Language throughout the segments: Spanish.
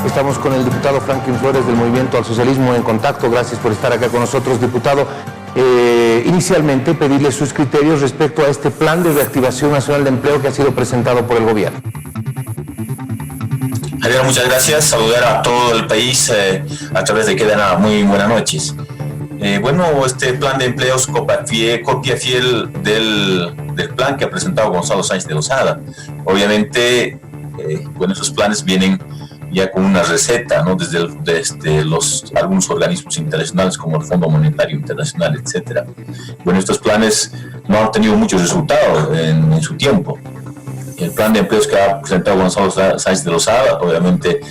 Estamos con el diputado Franklin Flores del Movimiento al Socialismo en contacto. Gracias por estar acá con nosotros, diputado. Inicialmente, pedirle sus criterios respecto a este plan de reactivación nacional de empleo que ha sido presentado por el gobierno. Javier, muchas gracias. Saludar a todo el país a través de Quedana. Muy buenas noches. Bueno, este plan de empleos copia fiel del plan que ha presentado Gonzalo Sáenz de Lozada. Obviamente, bueno, esos planes vienen ya con una receta, ¿no? Desde algunos organismos internacionales como el Fondo Monetario Internacional, etcétera. Bueno, estos planes no han tenido muchos resultados en su tiempo. El plan de empleos que ha presentado Gonzalo Sáenz de Lozada, obviamente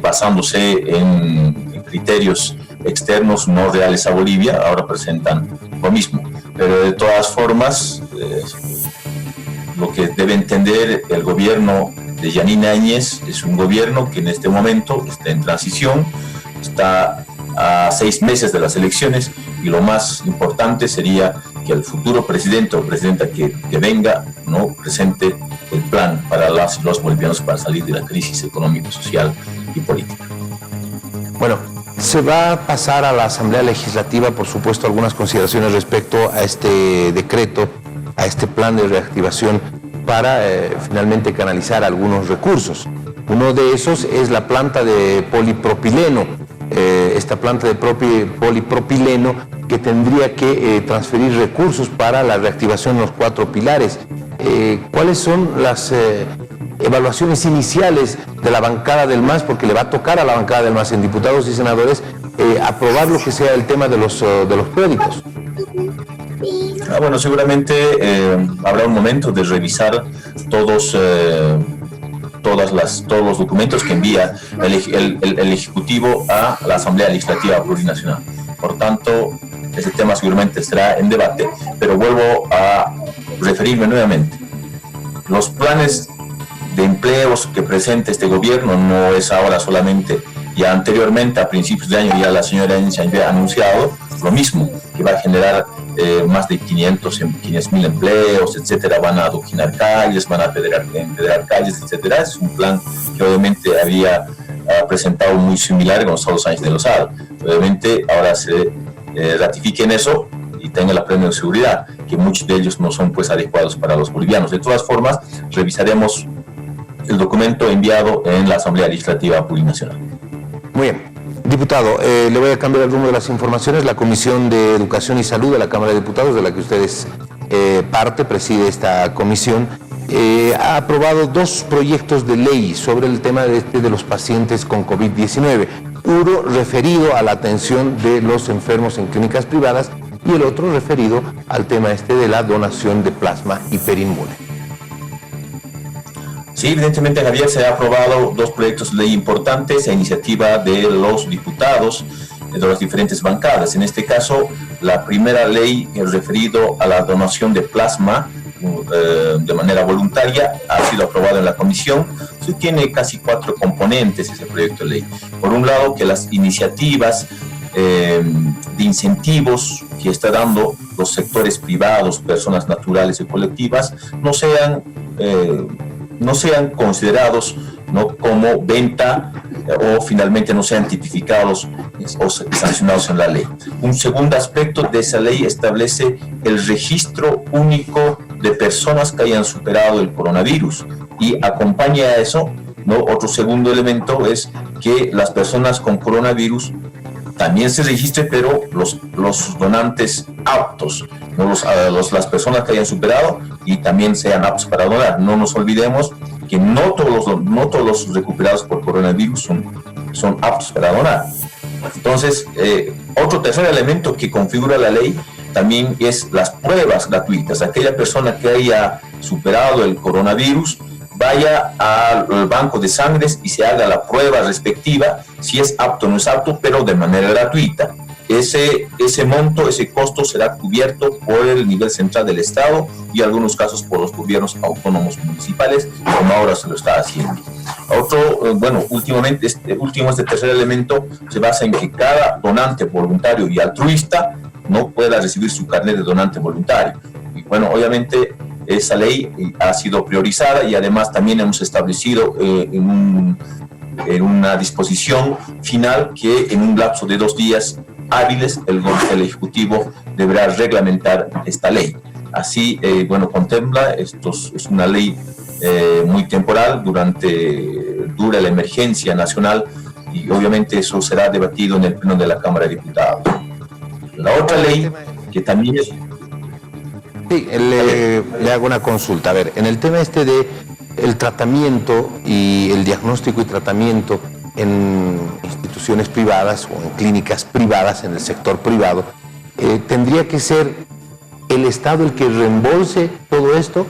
basándose en criterios externos no reales a Bolivia, ahora presentan lo mismo. Pero de todas formas, lo que debe entender el gobierno de Yanine Áñez es un gobierno que en este momento está en transición, está a 6 meses de las elecciones, y lo más importante sería que el futuro presidente o presidenta que venga no presente el plan para las y los bolivianos para salir de la crisis económica, social y política. Bueno, se va a pasar a la Asamblea Legislativa, por supuesto, algunas consideraciones respecto a este decreto, a este plan de reactivación para finalmente canalizar algunos recursos. Uno de esos es la planta de polipropileno, esta planta de polipropileno que tendría que transferir recursos para la reactivación de los 4 pilares. ¿Cuáles son las evaluaciones iniciales de la bancada del MAS? Porque le va a tocar a la bancada del MAS en diputados y senadores aprobar lo que sea el tema de los créditos. Bueno, seguramente habrá un momento de revisar todos los documentos que envía el Ejecutivo a la Asamblea Legislativa Plurinacional. Por tanto, ese tema seguramente estará en debate, pero vuelvo a referirme nuevamente. Los planes de empleos que presenta este gobierno no es ahora solamente, ya anteriormente, a principios de año, ya la señora Áñez había anunciado lo mismo, que va a generar más de 500.000 empleos, etcétera. Van a adoquinar calles, van a empedrar calles, etcétera. Es un plan que obviamente había presentado muy similar Gonzalo Sáenz de Lozada. Obviamente ahora se ratifique en eso y tenga la plena seguridad que muchos de ellos no son pues adecuados para los bolivianos. De todas formas, revisaremos el documento enviado en la Asamblea Legislativa Plurinacional. Muy bien. Diputado, le voy a cambiar el rumbo de las informaciones. La Comisión de Educación y Salud de la Cámara de Diputados, de la que usted es preside esta comisión, ha aprobado 2 proyectos de ley sobre el tema de los pacientes con COVID-19. Uno referido a la atención de los enfermos en clínicas privadas y el otro referido al tema de la donación de plasma hiperinmune. Sí, evidentemente, Javier, se han aprobado 2 proyectos de ley importantes a iniciativa de los diputados de las diferentes bancadas. En este caso, la primera ley referido a la donación de plasma de manera voluntaria ha sido aprobada en la comisión. Sí, tiene casi 4 componentes ese proyecto de ley. Por un lado, que las iniciativas de incentivos que está dando los sectores privados, personas naturales y colectivas, no sean considerados, ¿no?, como venta o finalmente no sean tipificados o sancionados en la ley. Un segundo aspecto de esa ley establece el registro único de personas que hayan superado el coronavirus, y acompaña a eso, ¿no?, otro segundo elemento es que las personas con coronavirus también se registre, pero los donantes aptos, ¿no?, las personas que hayan superado y también sean aptos para donar. No nos olvidemos que no todos los recuperados por coronavirus son aptos para donar. Entonces, otro tercer elemento que configura la ley también es las pruebas gratuitas. Aquella persona que haya superado el coronavirus vaya al banco de sangres y se haga la prueba respectiva, si es apto o no es apto, pero de manera gratuita. Ese monto, ese costo será cubierto por el nivel central del Estado y en algunos casos por los gobiernos autónomos municipales, como ahora se lo está haciendo. Este tercer elemento se basa en que cada donante voluntario y altruista no pueda recibir su carnet de donante voluntario. Y bueno, obviamente esa ley ha sido priorizada y además también hemos establecido en en una disposición final que en un lapso de 2 días hábiles el Ejecutivo deberá reglamentar esta ley. Así, contempla, esto es una ley muy temporal, dura la emergencia nacional, y obviamente eso será debatido en el pleno de la Cámara de Diputados. La otra ley que también es... Sí, le hago una consulta. A ver, en el tema este de el tratamiento y el diagnóstico y tratamiento en instituciones privadas o en clínicas privadas, en el sector privado, ¿tendría que ser el Estado el que reembolse todo esto?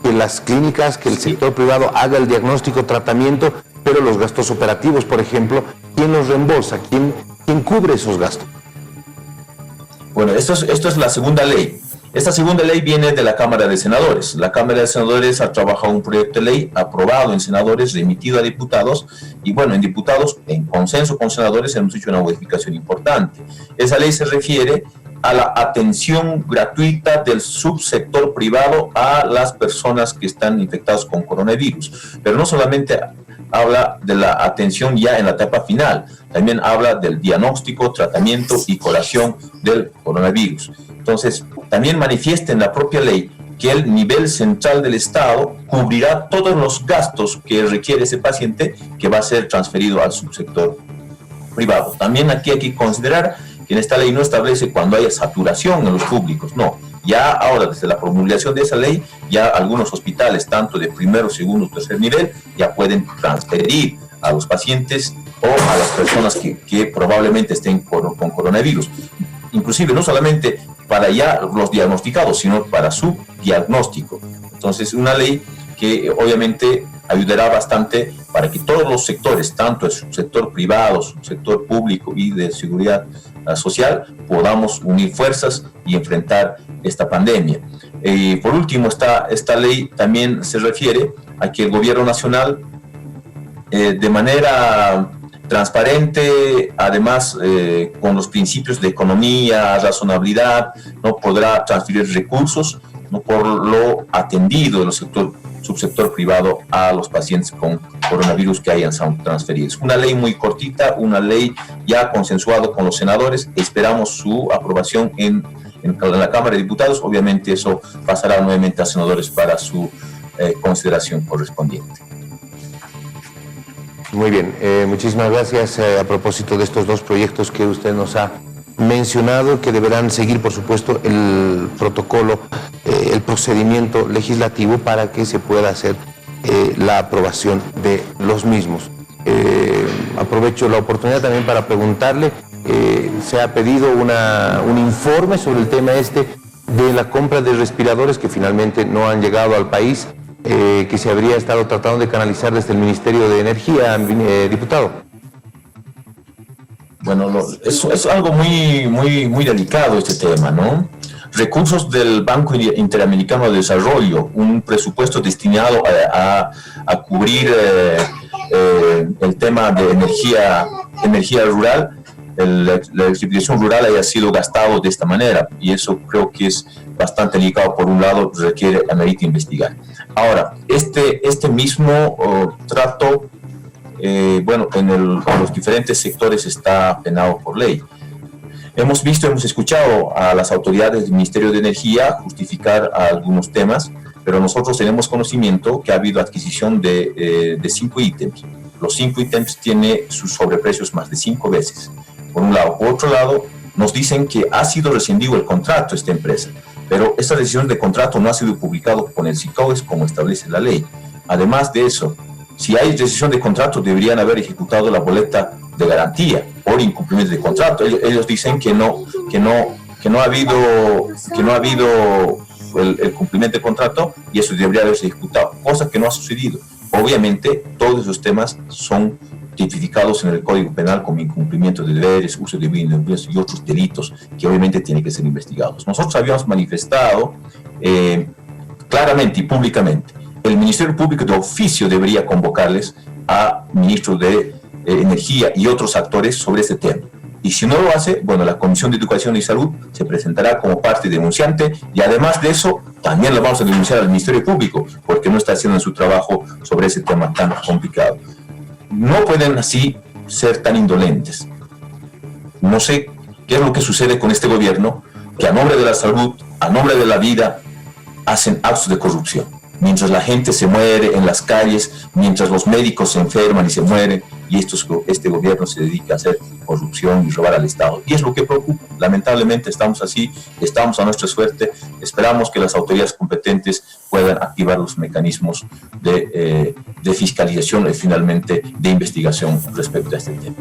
Que las clínicas, que el sector privado haga el diagnóstico, tratamiento, pero los gastos operativos, por ejemplo, ¿quién los reembolsa? ¿Quién cubre esos gastos? Bueno, esto es la segunda ley. Esta segunda ley viene de la Cámara de Senadores. La Cámara de Senadores ha trabajado un proyecto de ley aprobado en senadores, remitido a diputados, y bueno, en diputados, en consenso con senadores, hemos hecho una modificación importante. Esa ley se refiere a la atención gratuita del subsector privado a las personas que están infectadas con coronavirus. Pero no solamente habla de la atención ya en la etapa final, también habla del diagnóstico, tratamiento y curación del coronavirus. Entonces, también manifiesta en la propia ley que el nivel central del Estado cubrirá todos los gastos que requiere ese paciente, que va a ser transferido al subsector privado. También aquí hay que considerar que en esta ley no establece cuando haya saturación en los públicos, no. Ya ahora, desde la promulgación de esa ley, ya algunos hospitales, tanto de primero, segundo, tercer nivel, ya pueden transferir a los pacientes o a las personas que probablemente estén con coronavirus. Inclusive, no solamente para ya los diagnosticados, sino para su diagnóstico. Entonces, una ley que obviamente ayudará bastante para que todos los sectores, tanto el subsector privado, subsector público y de seguridad social, podamos unir fuerzas y enfrentar esta pandemia. Por último, esta ley también se refiere a que el gobierno nacional, de manera transparente, además con los principios de economía, razonabilidad, no podrá transferir recursos, no por lo atendido del subsector privado a los pacientes con coronavirus que hayan transferidos. Una ley muy cortita, una ley ya consensuada con los senadores. Esperamos su aprobación en la Cámara de Diputados. Obviamente eso pasará nuevamente a senadores para su consideración correspondiente. Muy bien, muchísimas gracias. A propósito de estos dos proyectos que usted nos ha mencionado, que deberán seguir, por supuesto, el protocolo, el procedimiento legislativo para que se pueda hacer la aprobación de los mismos. Aprovecho la oportunidad también para preguntarle, se ha pedido un informe sobre el tema de la compra de respiradores que finalmente no han llegado al país, que se habría estado tratando de canalizar desde el Ministerio de Energía, diputado. Bueno, es algo muy delicado este tema, ¿no? Recursos del Banco Interamericano de Desarrollo, un presupuesto destinado a cubrir el tema de energía rural, la electrificación rural haya sido gastado de esta manera, y eso creo que es bastante delicado. Por un lado, amerita investigar. Ahora, este mismo trato, en los diferentes sectores está penado por ley. Hemos escuchado a las autoridades del Ministerio de Energía justificar algunos temas, pero nosotros tenemos conocimiento que ha habido adquisición de 5 ítems. Los 5 ítems tienen sus sobreprecios más de 5 veces. Por un lado. Por otro lado, nos dicen que ha sido rescindido el contrato esta empresa, pero esta decisión de contrato no ha sido publicado con el SICOES como establece la ley. Además de eso, si hay decisión de contrato, deberían haber ejecutado la boleta de garantía por incumplimiento de contrato. Ellos dicen que no ha habido el cumplimiento de contrato, y eso debería haberse ejecutado, cosa que no ha sucedido. Obviamente, todos esos temas son tipificados en el Código Penal como incumplimiento de deberes, uso de bienes y otros delitos que obviamente tienen que ser investigados. Nosotros habíamos manifestado claramente y públicamente, el Ministerio Público de oficio debería convocarles a ministros de Energía y otros actores sobre este tema. Y si no lo hace, la Comisión de Educación y Salud se presentará como parte denunciante, y además de eso, también lo vamos a denunciar al Ministerio Público, porque no está haciendo su trabajo sobre ese tema tan complicado. no pueden así ser tan indolentes. No sé qué es lo que sucede con este gobierno, que a nombre de la salud, a nombre de la vida, hacen actos de corrupción. Mientras la gente se muere en las calles, mientras los médicos se enferman y se mueren, y este gobierno se dedica a hacer corrupción y robar al Estado. Y es lo que preocupa. Lamentablemente estamos así, estamos a nuestra suerte. Esperamos que las autoridades competentes puedan activar los mecanismos de fiscalización y finalmente de investigación respecto a este tema.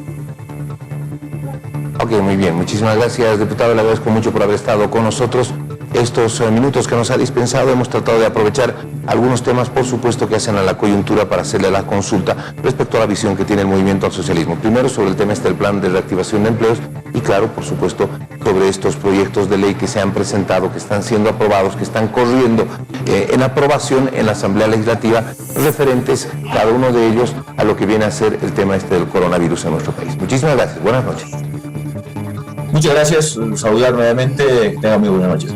Ok, muy bien. Muchísimas gracias, diputado. Le agradezco mucho por haber estado con nosotros. Estos minutos que nos ha dispensado, hemos tratado de aprovechar algunos temas, por supuesto, que hacen a la coyuntura para hacerle la consulta respecto a la visión que tiene el movimiento al socialismo. Primero, sobre el tema del plan de reactivación de empleos y, claro, por supuesto, sobre estos proyectos de ley que se han presentado, que están siendo aprobados, que están corriendo en aprobación en la Asamblea Legislativa, referentes, cada uno de ellos, a lo que viene a ser el tema del coronavirus en nuestro país. Muchísimas gracias. Buenas noches. Muchas gracias. Saludar nuevamente. Que tengan muy buenas noches.